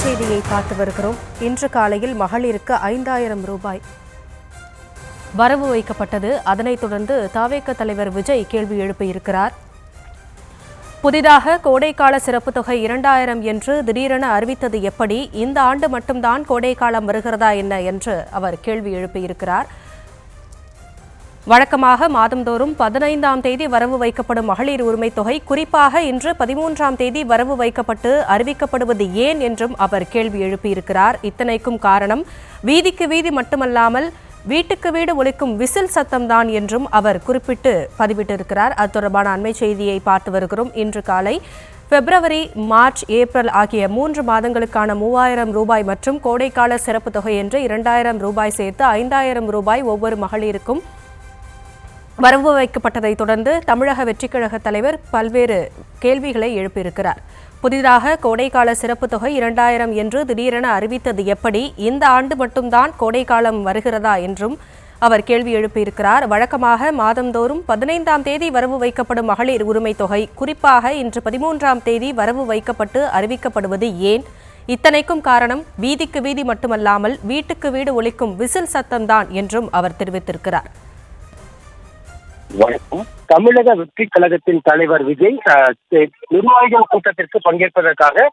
செய்தியை பார்த்து வருகிறோம். இன்று காலையில் மகளிருக்கு 5000 ரூபாய் வரவு வைக்கப்பட்டது. அதனைத் தொடர்ந்து தவேக தலைவர் விஜய் கேள்வி எழுப்பியிருக்கிறார். புதிதாக கோடைக்கால சிறப்பு தொகை 2000 என்று திடீரென அறிவித்தது எப்படி? இந்த ஆண்டு மட்டும்தான் கோடைக்காலம் வருகிறதா என்ன என்று அவர் கேள்வி எழுப்பியிருக்கிறார். வழக்கமாக மாதந்தோறும் 15ஆம் தேதி வரவு வைக்கப்படும் மகளிர் உரிமை தொகை குறிப்பாக இன்று 13ஆம் தேதி வரவு வைக்கப்பட்டு அறிவிக்கப்படுவது ஏன் என்றும் அவர் கேள்வி எழுப்பியிருக்கிறார். இத்தனைக்கும் காரணம் வீதிக்கு வீதி மட்டுமல்லாமல் வீட்டுக்கு வீடு ஒலிக்கும் விசில் சத்தம்தான் என்றும் அவர் குறிப்பிட்டு பதிவிட்டிருக்கிறார். அது தொடர்பான அண்மை செய்தியை பார்த்து வருகிறோம். இன்று காலை பிப்ரவரி, மார்ச், ஏப்ரல் ஆகிய 3 மாதங்களுக்கான 3000 ரூபாய் மற்றும் கோடைக்கால சிறப்பு தொகை என்று 2000 ரூபாய் சேர்த்து 5000 ரூபாய் ஒவ்வொரு மகளிருக்கும் வரவு வைக்கப்பட்டதை தொடர்ந்து தமிழக வெற்றிக் கழக தலைவர் பல்வேறு கேள்விகளை எழுப்பியிருக்கிறார். புதிதாக கோடைக்கால சிறப்பு தொகை 2000 என்று திடீரென அறிவித்தது எப்படி? இந்த ஆண்டு மட்டும்தான் கோடைக்காலம் வருகிறதா என்றும் அவர் கேள்வி எழுப்பியிருக்கிறார். வழக்கமாக மாதந்தோறும் 15ஆம் தேதி வரவு வைக்கப்படும் மகளிர் உரிமை தொகை குறிப்பாக இன்று 13ஆம் தேதி வரவு வைக்கப்பட்டு அறிவிக்கப்படுவது ஏன்? இத்தனைக்கும் காரணம் வீதிக்கு வீதி மட்டுமல்லாமல் வீட்டுக்கு வீடு ஒலிக்கும் விசில் சத்தம்தான் என்றும் அவர் தெரிவித்திருக்கிறார். வணக்கம். தமிழக வெற்றி கழகத்தின் தலைவர் விஜய் நிர்வாகிகள் கூட்டத்திற்கு பங்கேற்பதற்காக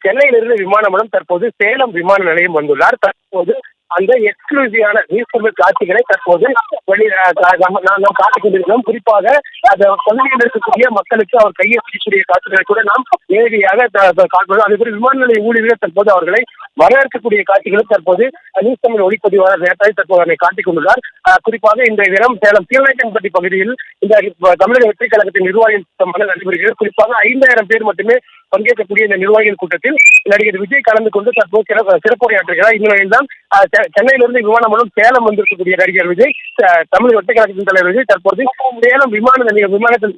சென்னையிலிருந்து விமான மூலம் தற்போது சேலம் விமான நிலையம் வந்துள்ளார். தற்போது அந்த எக்ஸ்க்ளூசிவான நீர்த்தமிழ் காட்சிகளை தற்போது நாம் காட்டிக் கொண்டிருக்கிறோம். குறிப்பாக அந்த பகுதியில் இருக்கக்கூடிய மக்களுக்கு அவர் கையை பிடிக்கக்கூடிய காட்சிகளை கூட நாம் நேரடியாக காட்டுவோம். அதே போல விமான நிலைய ஊழியர்கள் தற்போது அவர்களை வரவேற்கக்கூடிய காட்சிகளும் தற்போது நீர்த்தமிழ் ஒளிப்பதிவாளர் நேரத்தை தற்போது அதனை காட்டிக் கொண்டுள்ளார். குறிப்பாக இந்த தினம் சேலம் கீழ்நாயக்கன்பட்டி பகுதியில் இந்த தமிழக வெற்றி கழகத்தின் நிர்வாகிகள் கூட்டம் நடைபெறுகிறது. குறிப்பாக 5000 பேர் மட்டுமே பங்கேற்கக்கூடிய இந்த நிர்வாகிகள் கூட்டத்தில் நடிகர் விஜய் கலந்து கொண்டு தற்போது சிறப்புரையாற்றுகிறார். இந்நிலையில்தான் சென்னையிலிருந்து விமானம் மூலம் சேலம் வந்திருக்கக்கூடிய நடிகர் விஜய் தமிழக வெற்றி கழகத்தின் தலைவர் விஜய் தற்போது சேலம் விமானத்தில்